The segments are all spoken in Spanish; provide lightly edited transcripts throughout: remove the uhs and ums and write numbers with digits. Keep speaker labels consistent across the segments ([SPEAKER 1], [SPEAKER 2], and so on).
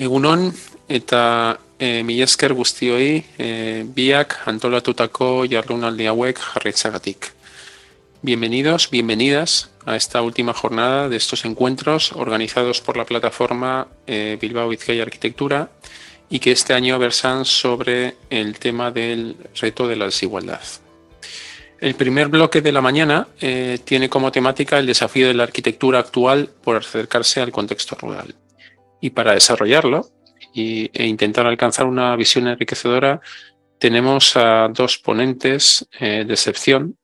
[SPEAKER 1] Egunon eta mila esker guztioi biak antolatutako jardunaldi hauek jarraitzagatik. Bienvenidos, bienvenidas a esta última jornada de estos encuentros organizados por la plataforma Bilbao Bizkaia Arquitectura y que este año versan sobre el tema del reto de la desigualdad. El primer bloque de la mañana tiene como temática el desafío de la arquitectura actual por acercarse al contexto rural. Y para desarrollarlo e intentar alcanzar una visión enriquecedora, tenemos a dos ponentes de excepción.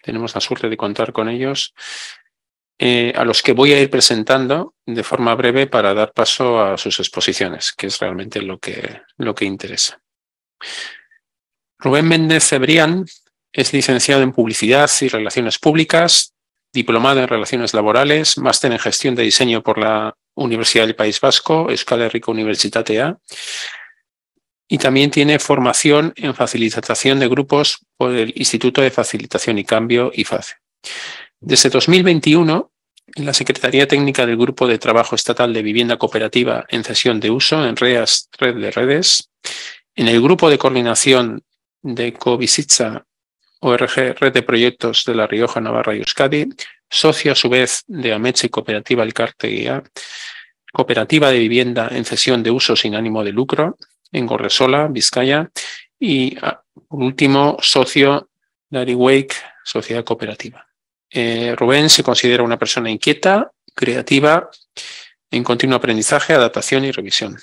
[SPEAKER 1] Tenemos la suerte de contar con ellos, a los que voy a ir presentando de forma breve para dar paso a sus exposiciones, que es realmente lo que interesa. Rubén Méndez Cebrián es licenciado en Publicidad y Relaciones Públicas, diplomado en Relaciones Laborales, máster en Gestión de Diseño por la Universidad del País Vasco, Euskal Herriko Unibertsitatea, y también tiene formación en facilitación de grupos por el Instituto de Facilitación y Cambio, IFACE. Desde 2021, en la Secretaría Técnica del Grupo de Trabajo Estatal de Vivienda Cooperativa en Cesión de Uso, en REAS, Red de Redes, en el Grupo de Coordinación de Covizitza, ORG, Red de Proyectos de La Rioja, Navarra y Euskadi, socio a su vez de Ametxe Cooperativa Elkartegia, Cooperativa de Vivienda en Cesión de Uso sin ánimo de lucro, en Gorresola, Vizcaya, y por último, socio de Ariwake, Sociedad Cooperativa. Rubén se considera una persona inquieta, creativa, en continuo aprendizaje, adaptación y revisión,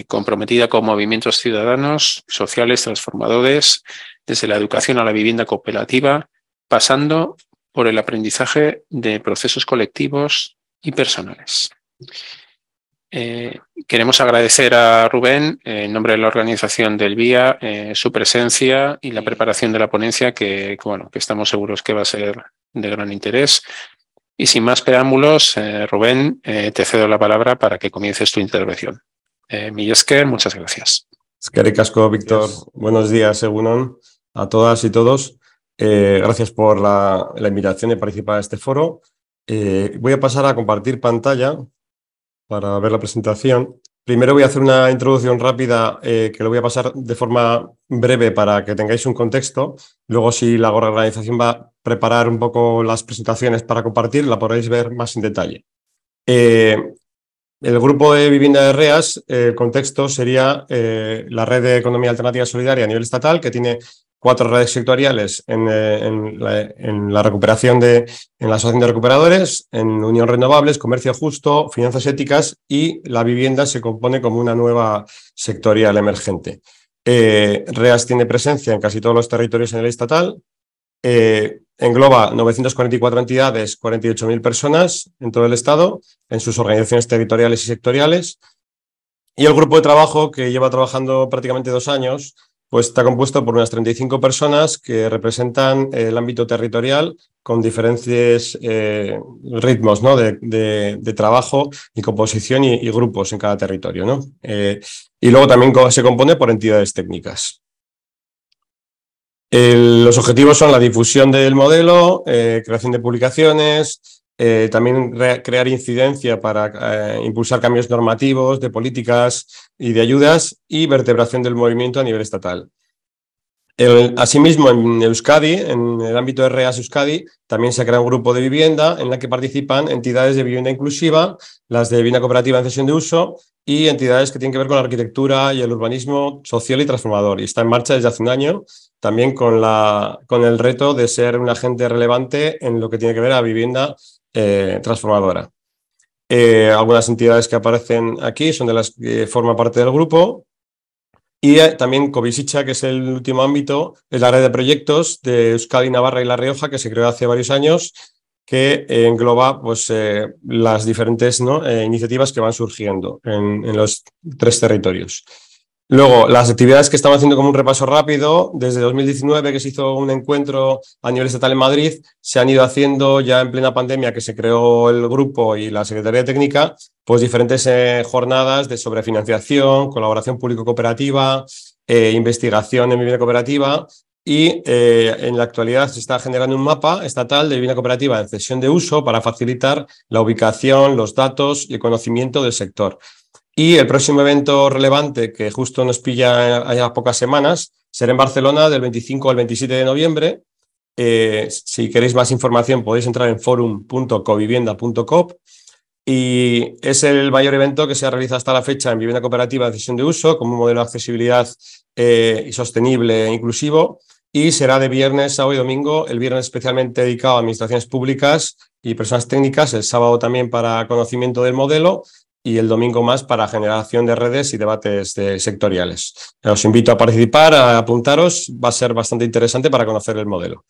[SPEAKER 1] comprometida con movimientos ciudadanos, sociales, transformadores, desde la educación a la vivienda cooperativa, pasando por el aprendizaje de procesos colectivos y personales. Queremos agradecer a Rubén, en nombre de la organización del BIA, su presencia y la preparación de la ponencia que estamos seguros que va a ser de gran interés. Y sin más preámbulos, Rubén, te cedo la palabra para que comiences tu intervención. Mila esker, muchas gracias.
[SPEAKER 2] Eskerrik asko, Víctor. Buenos días, egunon, a todas y todos. Gracias por la invitación de participar en este foro. Voy a pasar a compartir pantalla para ver la presentación. Primero voy a hacer una introducción rápida que lo voy a pasar de forma breve para que tengáis un contexto. Luego, si la organización va a preparar un poco las presentaciones para compartir, la podréis ver más en detalle. El grupo de vivienda de REAS, el contexto sería la red de economía alternativa solidaria a nivel estatal, que tiene 4 redes sectoriales en la recuperación en la Asociación de Recuperadores, en Unión Renovables, Comercio Justo, Finanzas Éticas, y la vivienda se compone como una nueva sectorial emergente. REAS tiene presencia en casi todos los territorios en el estatal. Engloba 944 entidades, 48.000 personas en todo el estado, en sus organizaciones territoriales y sectoriales. Y el grupo de trabajo, que lleva trabajando prácticamente 2 años, pues está compuesto por unas 35 personas que representan el ámbito territorial con diferentes ritmos, ¿no?, de trabajo y composición y grupos en cada territorio, ¿no? Y luego también se compone por entidades técnicas. Los objetivos son la difusión del modelo, creación de publicaciones, también crear incidencia para impulsar cambios normativos, de políticas y de ayudas, y vertebración del movimiento a nivel estatal. Asimismo, en Euskadi, en el ámbito de REAS Euskadi, también se crea un grupo de vivienda en la que participan entidades de vivienda inclusiva, las de vivienda cooperativa en cesión de uso y entidades que tienen que ver con la arquitectura y el urbanismo social y transformador. Y está en marcha desde hace un año, también con el reto de ser un agente relevante en lo que tiene que ver a vivienda transformadora. Algunas entidades que aparecen aquí son de las que forman parte del grupo. Y también Covizitza, que es el último ámbito, es la red de proyectos de Euskadi, Navarra y La Rioja, que se creó hace varios años, que engloba pues, las diferentes, ¿no?, iniciativas que van surgiendo en los 3 territorios. Luego, las actividades que estamos haciendo como un repaso rápido, desde 2019, que se hizo un encuentro a nivel estatal en Madrid, se han ido haciendo ya en plena pandemia, que se creó el grupo y la Secretaría Técnica, pues diferentes jornadas de sobrefinanciación, colaboración público-cooperativa, investigación en vivienda cooperativa, y en la actualidad se está generando un mapa estatal de vivienda cooperativa en cesión de uso para facilitar la ubicación, los datos y el conocimiento del sector. Y el próximo evento relevante, que justo nos pilla a pocas semanas, será en Barcelona del 25 al 27 de noviembre. Si queréis más información podéis entrar en forum.covivienda.com y es el mayor evento que se ha realizado hasta la fecha en vivienda cooperativa de decisión de uso como un modelo de accesibilidad y sostenible e inclusivo, y será de viernes, sábado y domingo, el viernes especialmente dedicado a administraciones públicas y personas técnicas, el sábado también para conocimiento del modelo y el domingo más para generación de redes y debates sectoriales. Os invito a participar, a apuntaros, va a ser bastante interesante para conocer el modelo.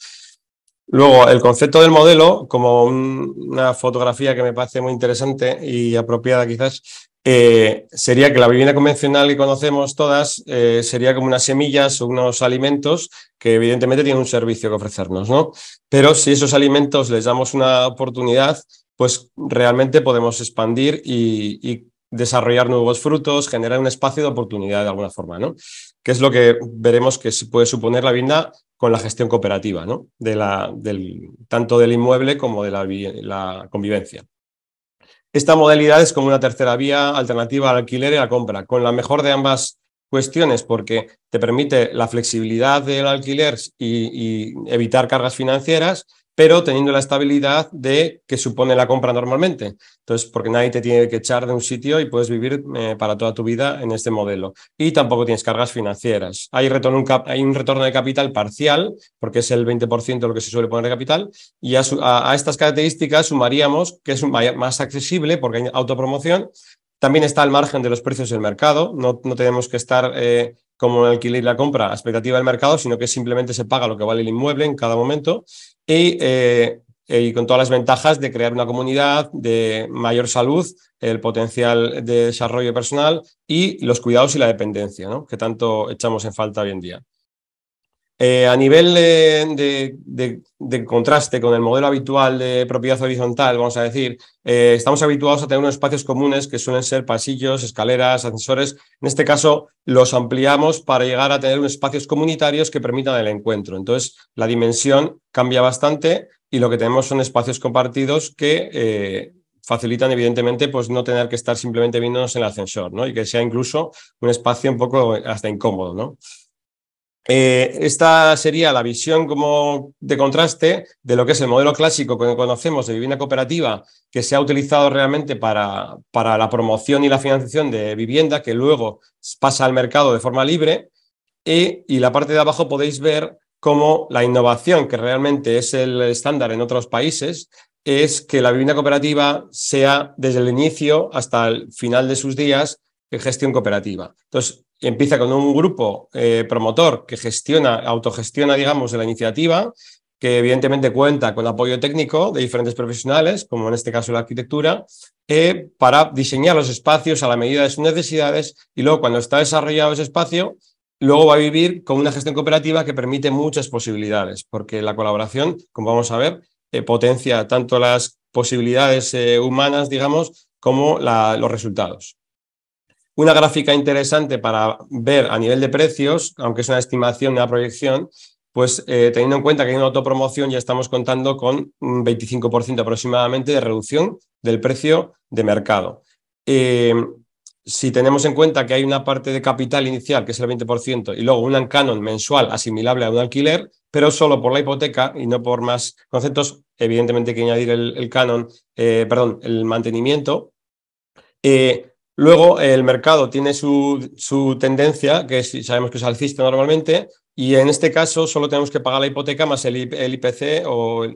[SPEAKER 2] Luego, el concepto del modelo, como una fotografía que me parece muy interesante y apropiada quizás, sería que la vivienda convencional que conocemos todas sería como unas semillas o unos alimentos que evidentemente tienen un servicio que ofrecernos, ¿no? Pero si esos alimentos les damos una oportunidad, pues realmente podemos expandir y desarrollar nuevos frutos, generar un espacio de oportunidad de alguna forma, ¿no? Que es lo que veremos que puede suponer la vivienda con la gestión cooperativa, ¿no? Tanto del inmueble como de la convivencia. Esta modalidad es como una tercera vía alternativa al alquiler y a la compra, con la mejor de ambas cuestiones, porque te permite la flexibilidad del alquiler y evitar cargas financieras, pero teniendo la estabilidad de que supone la compra normalmente. Entonces, porque nadie te tiene que echar de un sitio y puedes vivir para toda tu vida en este modelo. Y tampoco tienes cargas financieras. Hay un retorno de capital parcial, porque es el 20% lo que se suele poner de capital, y a estas características sumaríamos que es más accesible porque hay autopromoción. También está al margen de los precios del mercado. No tenemos que estar como en alquiler y la compra a expectativa del mercado, sino que simplemente se paga lo que vale el inmueble en cada momento y con todas las ventajas de crear una comunidad, de mayor salud, el potencial de desarrollo personal y los cuidados y la dependencia, ¿no? Que tanto echamos en falta hoy en día. A nivel de contraste con el modelo habitual de propiedad horizontal, vamos a decir, estamos habituados a tener unos espacios comunes que suelen ser pasillos, escaleras, ascensores. En este caso, los ampliamos para llegar a tener unos espacios comunitarios que permitan el encuentro. Entonces, la dimensión cambia bastante y lo que tenemos son espacios compartidos que facilitan, evidentemente, pues no tener que estar simplemente viéndonos en el ascensor, ¿no? Y que sea incluso un espacio un poco hasta incómodo, ¿no? Esta sería la visión como de contraste de lo que es el modelo clásico que conocemos de vivienda cooperativa, que se ha utilizado realmente para la promoción y la financiación de vivienda, que luego pasa al mercado de forma libre. Y la parte de abajo podéis ver cómo la innovación, que realmente es el estándar en otros países, es que la vivienda cooperativa sea desde el inicio hasta el final de sus días en gestión cooperativa. Entonces, empieza con un grupo promotor que autogestiona, digamos, la iniciativa, que evidentemente cuenta con apoyo técnico de diferentes profesionales, como en este caso la arquitectura, para diseñar los espacios a la medida de sus necesidades y luego cuando está desarrollado ese espacio, luego va a vivir con una gestión cooperativa que permite muchas posibilidades, porque la colaboración, como vamos a ver, potencia tanto las posibilidades humanas, digamos, como los resultados. Una gráfica interesante para ver a nivel de precios, aunque es una estimación, una proyección, pues teniendo en cuenta que hay una autopromoción ya estamos contando con un 25% aproximadamente de reducción del precio de mercado. Si tenemos en cuenta que hay una parte de capital inicial, que es el 20%, y luego un canon mensual asimilable a un alquiler, pero solo por la hipoteca y no por más conceptos, evidentemente hay que añadir el canon, el mantenimiento. Luego el mercado tiene su tendencia, que sabemos que es alcista normalmente, y en este caso solo tenemos que pagar la hipoteca más el IPC o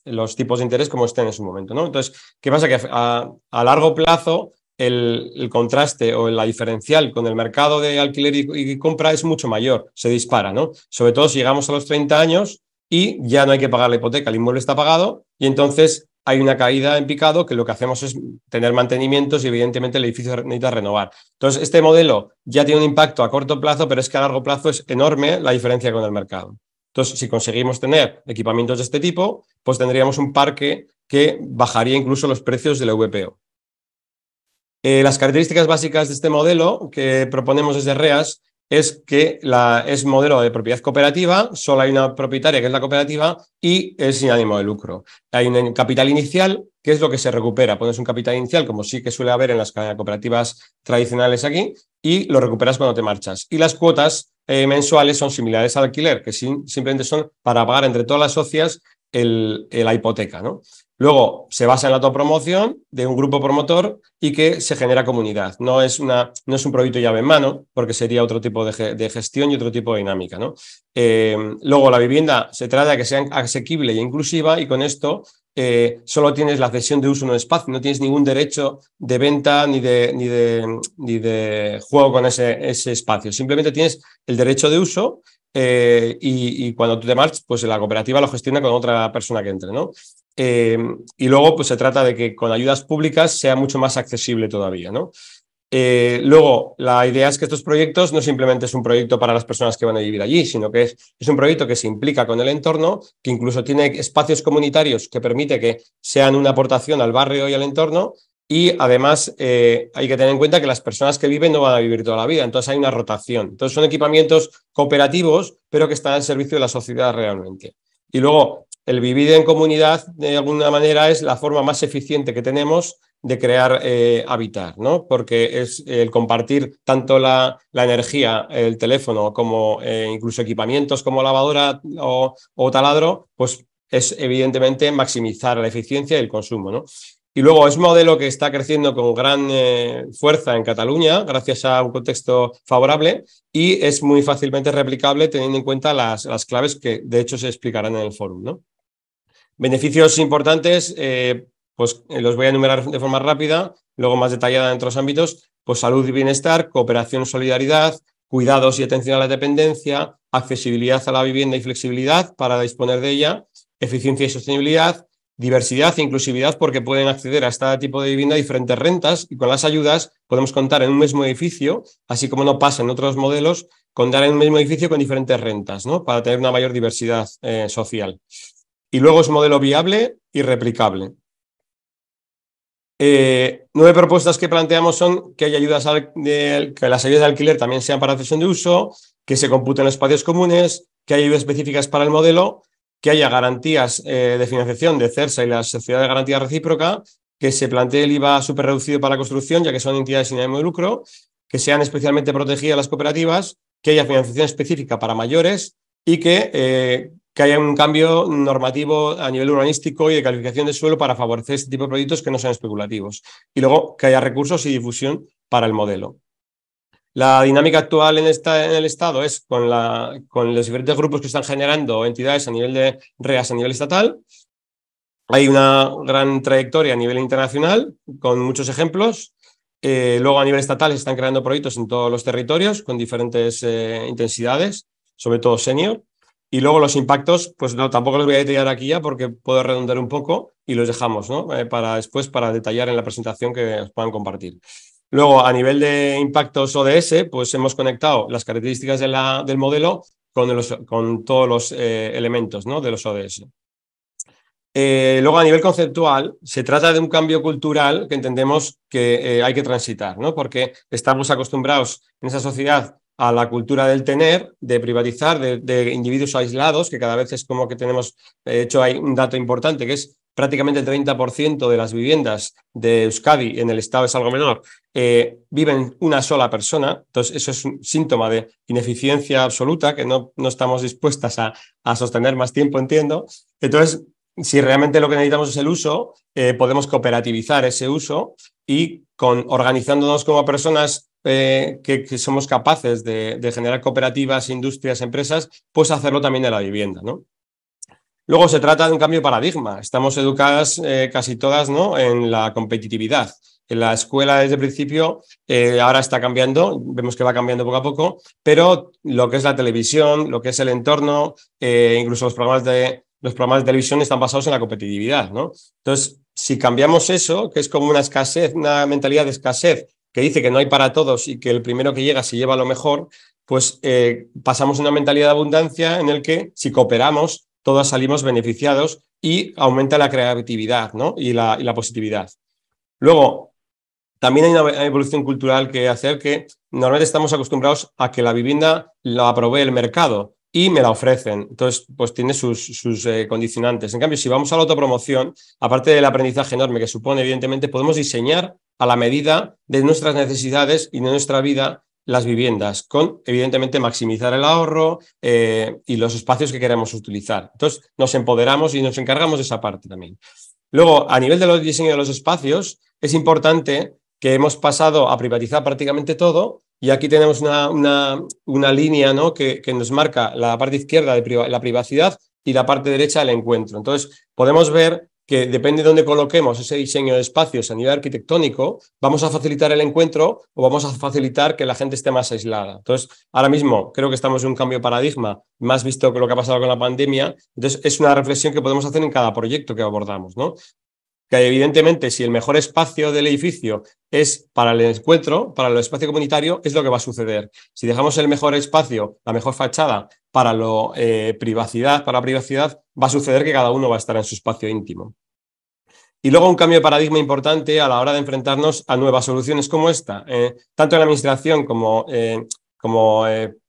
[SPEAKER 2] los tipos de interés como estén en su momento, ¿no? Entonces, ¿qué pasa? Que a largo plazo el contraste o la diferencial con el mercado de alquiler y compra es mucho mayor, se dispara, ¿no? Sobre todo si llegamos a los 30 años y ya no hay que pagar la hipoteca, el inmueble está pagado y entonces hay una caída en picado que lo que hacemos es tener mantenimientos y evidentemente el edificio necesita renovar. Entonces, este modelo ya tiene un impacto a corto plazo, pero es que a largo plazo es enorme la diferencia con el mercado. Entonces, si conseguimos tener equipamientos de este tipo, pues tendríamos un parque que bajaría incluso los precios de la VPO. Las características básicas de este modelo que proponemos desde REAS es que es modelo de propiedad cooperativa, solo hay una propietaria que es la cooperativa y es sin ánimo de lucro. Hay un capital inicial, que es lo que se recupera. Pones un capital inicial, como sí que suele haber en las cooperativas tradicionales aquí, y lo recuperas cuando te marchas. Y las cuotas mensuales son similares al alquiler, que simplemente son para pagar entre todas las socias la hipoteca, ¿no? Luego se basa en la autopromoción de un grupo promotor y que se genera comunidad. No es un proyecto llave en mano, porque sería otro tipo de gestión y otro tipo de dinámica, ¿no? Luego la vivienda se trata de que sea asequible e inclusiva, y con esto solo tienes la cesión de uso en un espacio, no tienes ningún derecho de venta ni de juego con ese espacio. Simplemente tienes el derecho de uso y cuando tú te marchas, pues la cooperativa lo gestiona con otra persona que entre, ¿no? Y luego pues se trata de que con ayudas públicas sea mucho más accesible todavía, ¿no? Luego, la idea es que estos proyectos no simplemente es un proyecto para las personas que van a vivir allí, sino que es un proyecto que se implica con el entorno, que incluso tiene espacios comunitarios que permite que sean una aportación al barrio y al entorno, y además hay que tener en cuenta que las personas que viven no van a vivir toda la vida, entonces hay una rotación. Entonces son equipamientos cooperativos, pero que están al servicio de la sociedad realmente. Y luego, el vivir en comunidad, de alguna manera, es la forma más eficiente que tenemos de crear hábitat, ¿no? Porque es el compartir tanto la energía, el teléfono, como incluso equipamientos como lavadora o taladro, pues es evidentemente maximizar la eficiencia y el consumo, ¿no? Y luego es un modelo que está creciendo con gran fuerza en Cataluña, gracias a un contexto favorable, y es muy fácilmente replicable teniendo en cuenta las claves que de hecho se explicarán en el foro, ¿no? Beneficios importantes, pues los voy a enumerar de forma rápida, luego más detallada en otros ámbitos, pues salud y bienestar, cooperación, solidaridad, cuidados y atención a la dependencia, accesibilidad a la vivienda y flexibilidad para disponer de ella, eficiencia y sostenibilidad, diversidad e inclusividad porque pueden acceder a este tipo de vivienda a diferentes rentas, y con las ayudas podemos contar en un mismo edificio, así como no pasa en otros modelos, contar en un mismo edificio con diferentes rentas, ¿no? Para tener una mayor diversidad social. Y luego es un modelo viable y replicable. 9 propuestas que planteamos son que haya que las ayudas de alquiler también sean para cesión de uso, que se computen los espacios comunes, que haya ayudas específicas para el modelo, que haya garantías de financiación de CERSA y la Sociedad de Garantía Recíproca, que se plantee el IVA súper reducido para la construcción, ya que son entidades sin ánimo de lucro, que sean especialmente protegidas las cooperativas, que haya financiación específica para mayores y que haya un cambio normativo a nivel urbanístico y de calificación de suelo para favorecer este tipo de proyectos que no sean especulativos. Y luego que haya recursos y difusión para el modelo. La dinámica actual en el Estado es con los diferentes grupos que están generando entidades a nivel de REAS a nivel estatal. Hay una gran trayectoria a nivel internacional con muchos ejemplos. Luego a nivel estatal se están creando proyectos en todos los territorios con diferentes intensidades, sobre todo senior. Y luego los impactos, pues no, tampoco los voy a detallar aquí ya porque puedo redundar un poco y los dejamos, ¿no? Para después, para detallar en la presentación que os puedan compartir. Luego, a nivel de impactos ODS, pues hemos conectado las características del modelo con todos los elementos, ¿no? De los ODS. Luego, a nivel conceptual, se trata de un cambio cultural que entendemos que hay que transitar, ¿no? Porque estamos acostumbrados en esa sociedad a la cultura del tener, de privatizar, de individuos aislados, que cada vez es como que tenemos, de hecho hay un dato importante que es prácticamente el 30% de las viviendas de Euskadi, en el Estado es algo menor, viven una sola persona. Entonces eso es un síntoma de ineficiencia absoluta que no estamos dispuestas a sostener más tiempo, entiendo. Entonces, si realmente lo que necesitamos es el uso, podemos cooperativizar ese uso y organizándonos como personas que somos capaces de generar cooperativas, industrias, empresas, pues hacerlo también en la vivienda, ¿no? Luego se trata de un cambio de paradigma. Estamos educadas casi todas, ¿no?, en la competitividad. En la escuela desde el principio, ahora está cambiando, vemos que va cambiando poco a poco, pero lo que es la televisión, lo que es el entorno, incluso los programas de televisión están basados en la competitividad, ¿no? Entonces, si cambiamos eso, que es como una escasez, una mentalidad de escasez, que dice que no hay para todos y que el primero que llega se lleva lo mejor, pues pasamos a una mentalidad de abundancia en el que si cooperamos, todos salimos beneficiados y aumenta la creatividad, ¿no?, y la positividad. Luego, también hay una evolución cultural que hacer, que normalmente estamos acostumbrados a que la vivienda la provee el mercado y me la ofrecen. Entonces, pues tiene sus condicionantes. En cambio, si vamos a la autopromoción, aparte del aprendizaje enorme que supone, evidentemente, podemos diseñar a la medida de nuestras necesidades y de nuestra vida las viviendas, con, evidentemente, maximizar el ahorro y los espacios que queremos utilizar. Entonces, nos empoderamos y nos encargamos de esa parte también. Luego, a nivel de los diseños de los espacios, es importante que hemos pasado a privatizar prácticamente todo, y aquí tenemos una línea, ¿no?, que nos marca la parte izquierda de la privacidad y la parte derecha del encuentro. Entonces, podemos ver que depende de dónde coloquemos ese diseño de espacios a nivel arquitectónico, vamos a facilitar el encuentro o vamos a facilitar que la gente esté más aislada. Entonces, ahora mismo creo que estamos en un cambio de paradigma, más visto que lo que ha pasado con la pandemia. Entonces, es una reflexión que podemos hacer en cada proyecto que abordamos, ¿no? Que evidentemente, si el mejor espacio del edificio es para el encuentro, para el espacio comunitario, es lo que va a suceder. Si dejamos el mejor espacio, la mejor fachada para la privacidad, va a suceder que cada uno va a estar en su espacio íntimo. Y luego un cambio de paradigma importante a la hora de enfrentarnos a nuevas soluciones como esta. Tanto en la administración como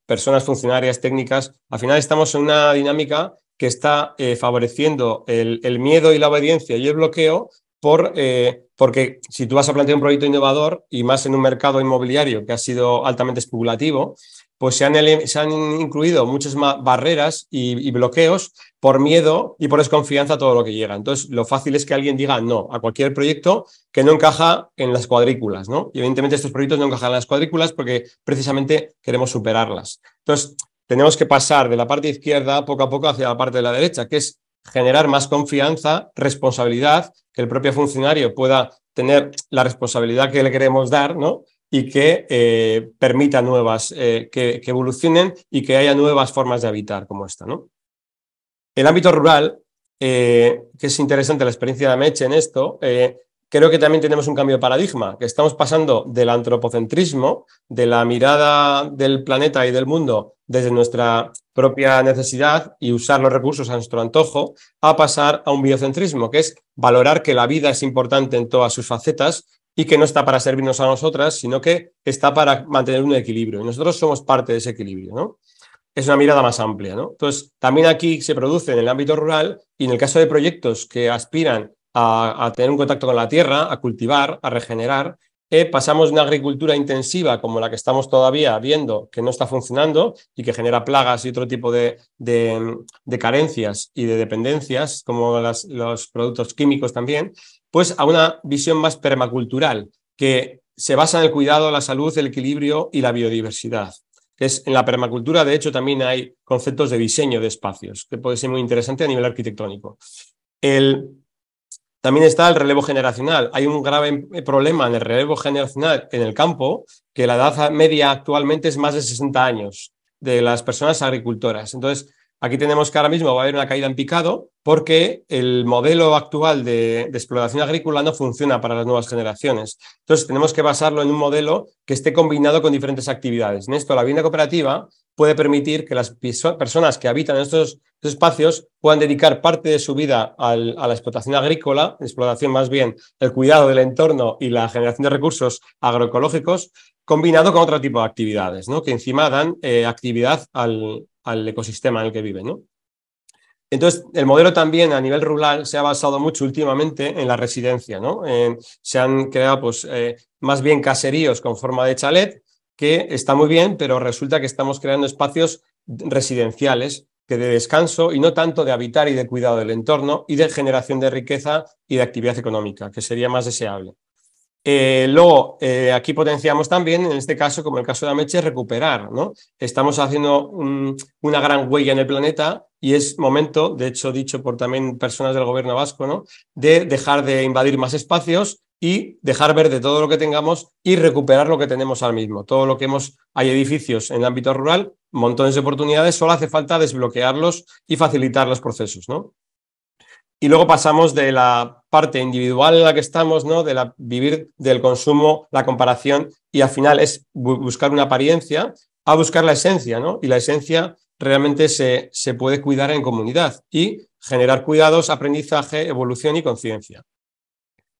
[SPEAKER 2] personas funcionarias técnicas, al final estamos en una dinámica que está favoreciendo el miedo y la obediencia y el bloqueo porque si tú vas a plantear un proyecto innovador y más en un mercado inmobiliario que ha sido altamente especulativo, pues se han incluido muchas más barreras y bloqueos por miedo y por desconfianza a todo lo que llega. Entonces, lo fácil es que alguien diga no a cualquier proyecto que no encaja en las cuadrículas, ¿no? Y evidentemente estos proyectos no encajan en las cuadrículas porque precisamente queremos superarlas. Entonces, tenemos que pasar de la parte izquierda poco a poco hacia la parte de la derecha, que es generar más confianza, responsabilidad, que el propio funcionario pueda tener la responsabilidad que le queremos dar, ¿no?, y que permita nuevas, que evolucionen y que haya nuevas formas de habitar como esta, ¿no? El ámbito rural, que es interesante la experiencia de Ameche en esto, creo que también tenemos un cambio de paradigma, que estamos pasando del antropocentrismo, de la mirada del planeta y del mundo desde nuestra propia necesidad y usar los recursos a nuestro antojo, a pasar a un biocentrismo, que es valorar que la vida es importante en todas sus facetas y que no está para servirnos a nosotras, sino que está para mantener un equilibrio. Y nosotros somos parte de ese equilibrio, ¿no? Es una mirada más amplia, ¿no? Entonces, también aquí se produce en el ámbito rural y en el caso de proyectos que aspiran a tener un contacto con la tierra, a cultivar, a regenerar, pasamos de una agricultura intensiva como la que estamos todavía viendo que no está funcionando y que genera plagas y otro tipo de carencias y de dependencias, como los productos químicos también, pues a una visión más permacultural, que se basa en el cuidado, la salud, el equilibrio y la biodiversidad. En la permacultura, de hecho, también hay conceptos de diseño de espacios, que puede ser muy interesante a nivel arquitectónico. También está el relevo generacional. Hay un grave problema en el relevo generacional en el campo, que la edad media actualmente es más de 60 años de las personas agricultoras. Entonces, aquí tenemos que ahora mismo va a haber una caída en picado porque el modelo actual de explotación agrícola no funciona para las nuevas generaciones. Entonces, tenemos que basarlo en un modelo que esté combinado con diferentes actividades. En esto, la vivienda cooperativa puede permitir que las personas que habitan en estos espacios puedan dedicar parte de su vida a la explotación agrícola, explotación más bien el cuidado del entorno y la generación de recursos agroecológicos, combinado con otro tipo de actividades, ¿no?, que encima dan actividad al ecosistema en el que viven, ¿no? Entonces, el modelo también a nivel rural se ha basado mucho últimamente en la residencia, ¿no? Se han creado pues, más bien caseríos con forma de chalet, que está muy bien, pero resulta que estamos creando espacios residenciales que de descanso y no tanto de habitar y de cuidado del entorno y de generación de riqueza y de actividad económica, que sería más deseable. Luego, aquí potenciamos también, en este caso, como el caso de Ameche, recuperar, ¿no? Estamos haciendo una gran huella en el planeta y es momento, de hecho, dicho por también personas del gobierno vasco, ¿no?, de dejar de invadir más espacios y dejar verde todo lo que tengamos y recuperar lo que tenemos ahora mismo. Todo lo que hay edificios en el ámbito rural, montones de oportunidades, solo hace falta desbloquearlos y facilitar los procesos, ¿no? Y luego pasamos de la parte individual en la que estamos, ¿no?, de vivir del consumo, la comparación, y al final es buscar una apariencia, a buscar la esencia, ¿no? Y la esencia realmente se puede cuidar en comunidad y generar cuidados, aprendizaje, evolución y conciencia.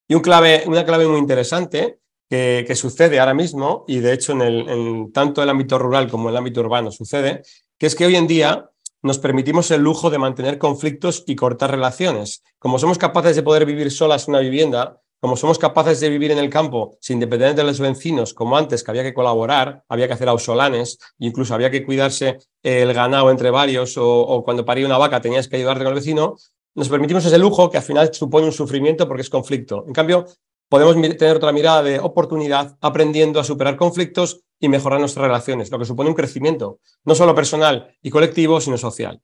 [SPEAKER 2] Y una clave muy interesante que sucede ahora mismo, y de hecho en tanto el ámbito rural como el ámbito urbano sucede, que es que hoy en día nos permitimos el lujo de mantener conflictos y cortar relaciones. Como somos capaces de poder vivir solas en una vivienda, como somos capaces de vivir en el campo sin depender de los vecinos, como antes, que había que colaborar, había que hacer ausolanes, incluso había que cuidarse el ganado entre varios, o cuando paría una vaca tenías que ayudarte con el vecino, nos permitimos ese lujo que al final supone un sufrimiento porque es conflicto. En cambio, podemos tener otra mirada de oportunidad, aprendiendo a superar conflictos y mejorar nuestras relaciones, lo que supone un crecimiento, no solo personal y colectivo, sino social.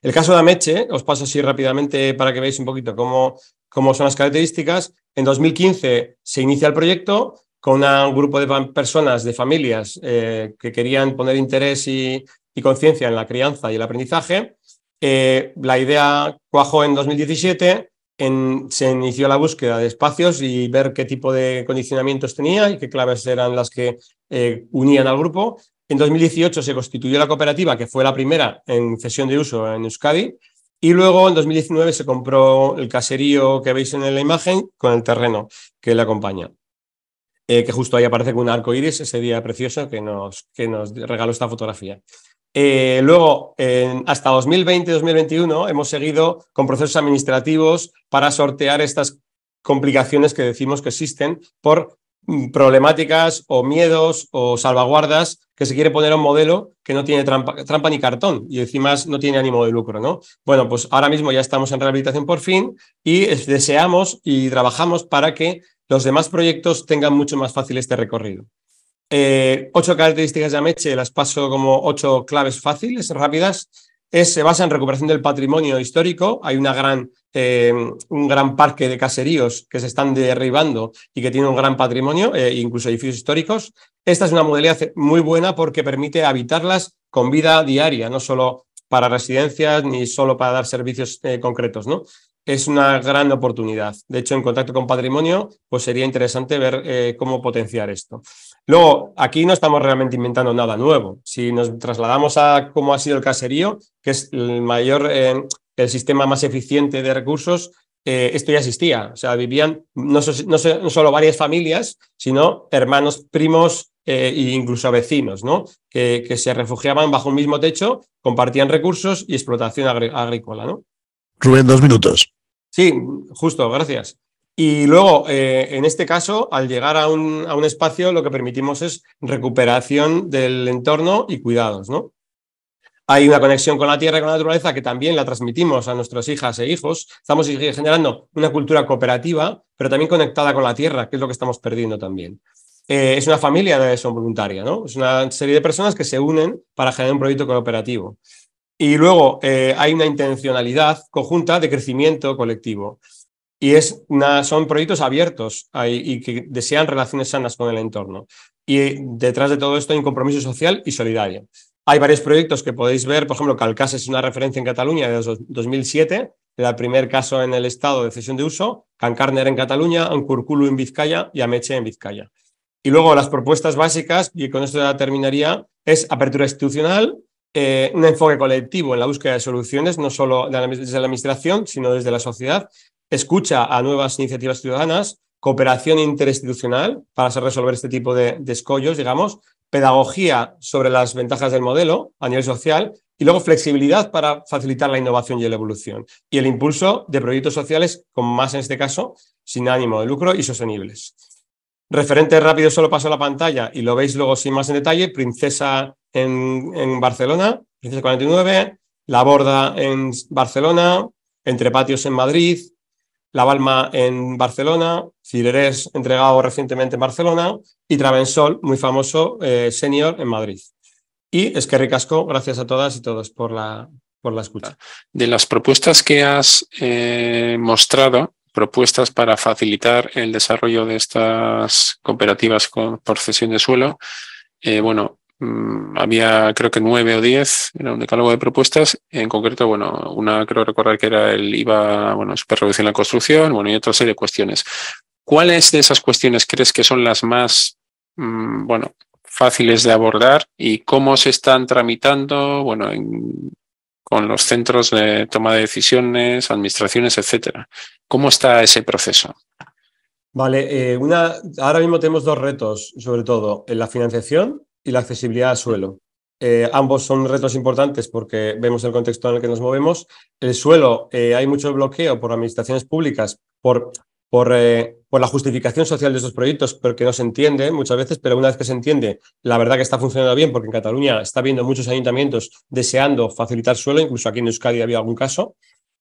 [SPEAKER 2] El caso de Ameche, os paso así rápidamente para que veáis un poquito cómo son las características. En 2015 se inicia el proyecto con un grupo de personas, de familias, que querían poner interés y conciencia en la crianza y el aprendizaje. La idea cuajó en 2017. Se inició la búsqueda de espacios y ver qué tipo de condicionamientos tenía y qué claves eran las que unían al grupo. En 2018 se constituyó la cooperativa, que fue la primera en cesión de uso en Euskadi, y luego en 2019 se compró el caserío que veis en la imagen con el terreno que le acompaña, que justo ahí aparece con un arco iris, ese día precioso que nos regaló esta fotografía. Luego, hasta 2020-2021, hemos seguido con procesos administrativos para sortear estas complicaciones que decimos que existen por problemáticas o miedos o salvaguardas que se quiere poner a un modelo que no tiene trampa ni cartón y encima no tiene ánimo de lucro, ¿no? Bueno, pues ahora mismo ya estamos en rehabilitación por fin y deseamos y trabajamos para que los demás proyectos tengan mucho más fácil este recorrido. 8 características de Ameche, las paso como 8 claves fáciles, rápidas. Se basa en recuperación del patrimonio histórico. Hay un gran parque de caseríos que se están derribando y que tienen un gran patrimonio, incluso edificios históricos. Esta es una modalidad muy buena porque permite habitarlas con vida diaria, no solo para residencias ni solo para dar servicios concretos, ¿no? Es una gran oportunidad. De hecho, en contacto con patrimonio, pues sería interesante ver cómo potenciar esto. Luego, aquí no estamos realmente inventando nada nuevo. Si nos trasladamos a cómo ha sido el caserío, que es el sistema más eficiente de recursos, esto ya existía. O sea, vivían no solo varias familias, sino hermanos, primos e incluso vecinos, ¿no? Que se refugiaban bajo un mismo techo, compartían recursos y explotación agrícola, ¿no?
[SPEAKER 3] Rubén, 2 minutos.
[SPEAKER 2] Sí, justo, gracias. Y luego, en este caso, al llegar a un espacio, lo que permitimos es recuperación del entorno y cuidados, ¿no? Hay una conexión con la tierra y con la naturaleza que también la transmitimos a nuestras hijas e hijos. Estamos generando una cultura cooperativa, pero también conectada con la tierra, que es lo que estamos perdiendo también. Es una familia de son voluntaria, ¿no? Es una serie de personas que se unen para generar un proyecto cooperativo. Y luego hay una intencionalidad conjunta de crecimiento colectivo. Y son proyectos abiertos y que desean relaciones sanas con el entorno. Y detrás de todo esto hay un compromiso social y solidario. Hay varios proyectos que podéis ver, por ejemplo, Calcas es una referencia en Cataluña de 2007, el primer caso en el estado de cesión de uso, Can Carner en Cataluña, Ancurculu en Vizcaya y Ameche en Vizcaya. Y luego las propuestas básicas, y con esto ya terminaría, es apertura institucional, un enfoque colectivo en la búsqueda de soluciones, no solo desde la administración, sino desde la sociedad, escucha a nuevas iniciativas ciudadanas, cooperación interinstitucional para resolver este tipo de escollos, digamos, pedagogía sobre las ventajas del modelo a nivel social y luego flexibilidad para facilitar la innovación y la evolución. Y el impulso de proyectos sociales, con más en este caso, sin ánimo de lucro y sostenibles. Referente rápido, solo paso a la pantalla y lo veis luego sin más en detalle. Princesa en Barcelona, Princesa 49, La Borda en Barcelona, Entre Patios en Madrid, La Balma en Barcelona, Cirerés entregado recientemente en Barcelona y Travensol, muy famoso, senior en Madrid. Y Eskerrik asko, gracias a todas y todos por la escucha.
[SPEAKER 1] De las propuestas que has mostrado, propuestas para facilitar el desarrollo de estas cooperativas por cesión de suelo, había creo que 9 o 10, era un decálogo de propuestas. En concreto, una creo recordar que era el IVA, superreducción en la construcción, y otra serie de cuestiones. ¿Cuáles de esas cuestiones crees que son las más, fáciles de abordar y cómo se están tramitando, con los centros de toma de decisiones, administraciones, etcétera? ¿Cómo está ese proceso?
[SPEAKER 2] Vale, ahora mismo tenemos dos retos, sobre todo, en la financiación y la accesibilidad al suelo. Ambos son retos importantes porque vemos el contexto en el que nos movemos. El suelo, hay mucho bloqueo por administraciones públicas, por la justificación social de estos proyectos, porque no se entiende muchas veces, pero una vez que se entiende, la verdad que está funcionando bien, porque en Cataluña está habiendo muchos ayuntamientos deseando facilitar suelo, incluso aquí en Euskadi había algún caso.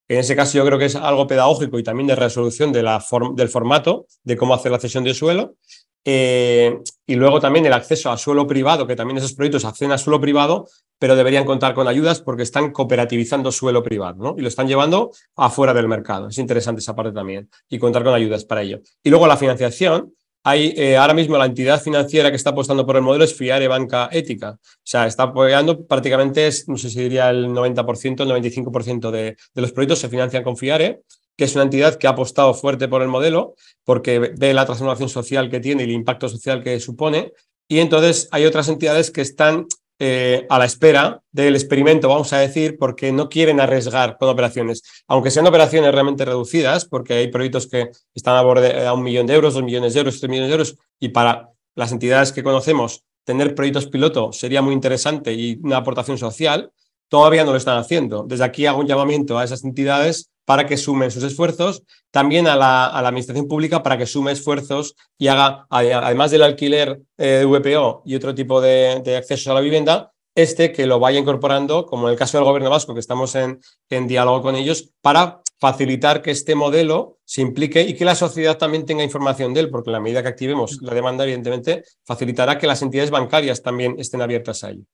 [SPEAKER 2] En ese caso yo creo que es algo pedagógico y también de resolución del formato de cómo hacer la cesión de suelo. Y luego también el acceso a suelo privado, que también esos proyectos acceden a suelo privado, pero deberían contar con ayudas porque están cooperativizando suelo privado, ¿no? Y lo están llevando afuera del mercado. Es interesante esa parte también y contar con ayudas para ello. Y luego la financiación. Ahora mismo la entidad financiera que está apostando por el modelo es Fiare Banca Ética. O sea, está apoyando prácticamente, no sé si diría el 90%, el 95% de los proyectos se financian con Fiare, que es una entidad que ha apostado fuerte por el modelo porque ve la transformación social que tiene y el impacto social que supone. Y entonces hay otras entidades que están a la espera del experimento, vamos a decir, porque no quieren arriesgar con operaciones, aunque sean operaciones realmente reducidas, porque hay proyectos que están a borde a 1 millón de euros, 2 millones de euros, 3 millones de euros, y para las entidades que conocemos, tener proyectos piloto sería muy interesante y una aportación social. Todavía no lo están haciendo. Desde aquí hago un llamamiento a esas entidades para que sumen sus esfuerzos, también a la administración pública para que sume esfuerzos y haga, además del alquiler de VPO y otro tipo de acceso a la vivienda, que lo vaya incorporando, como en el caso del Gobierno vasco, que estamos en diálogo con ellos, para facilitar que este modelo se implique y que la sociedad también tenga información de él, porque en la medida que activemos la demanda, evidentemente, facilitará que las entidades bancarias también estén abiertas a ello.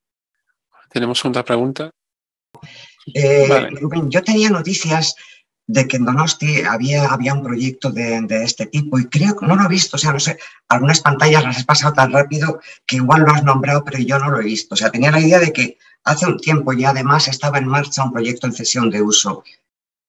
[SPEAKER 1] Tenemos otra pregunta.
[SPEAKER 4] Vale. Rubén, yo tenía noticias de que en Donosti había un proyecto de este tipo y creo que no lo he visto, o sea, no sé, algunas pantallas las has pasado tan rápido que igual lo has nombrado, pero yo no lo he visto. O sea, tenía la idea de que hace un tiempo ya además estaba en marcha un proyecto en cesión de uso.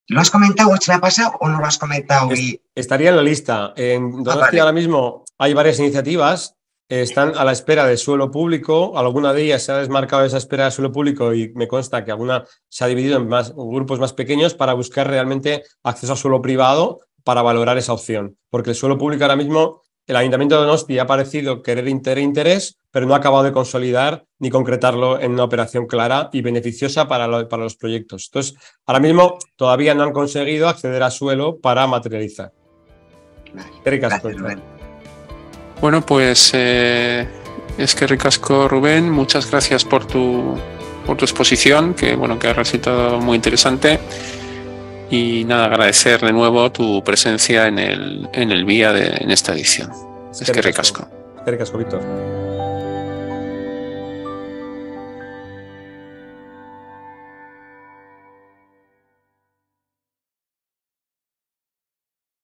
[SPEAKER 4] ¿Lo has comentado, se me ha pasado o no lo has comentado?
[SPEAKER 2] Estaría en la lista. En Donosti ahora mismo hay varias iniciativas. Están a la espera de suelo público. Alguna de ellas se ha desmarcado esa espera de suelo público y me consta que alguna se ha dividido en grupos más pequeños para buscar realmente acceso a suelo privado para valorar esa opción. Porque el suelo público ahora mismo, el Ayuntamiento de Donosti ha parecido querer interés, pero no ha acabado de consolidar ni concretarlo en una operación clara y beneficiosa para los proyectos. Entonces, ahora mismo todavía no han conseguido acceder a suelo para materializar.
[SPEAKER 4] Gracias,
[SPEAKER 1] bueno, pues es que ricasco, Rubén. Muchas gracias por tu exposición, que ha resultado muy interesante. Y nada, agradecer de nuevo tu presencia en el VIA en esta edición. Es que ricasco.
[SPEAKER 2] Ricasco, Víctor.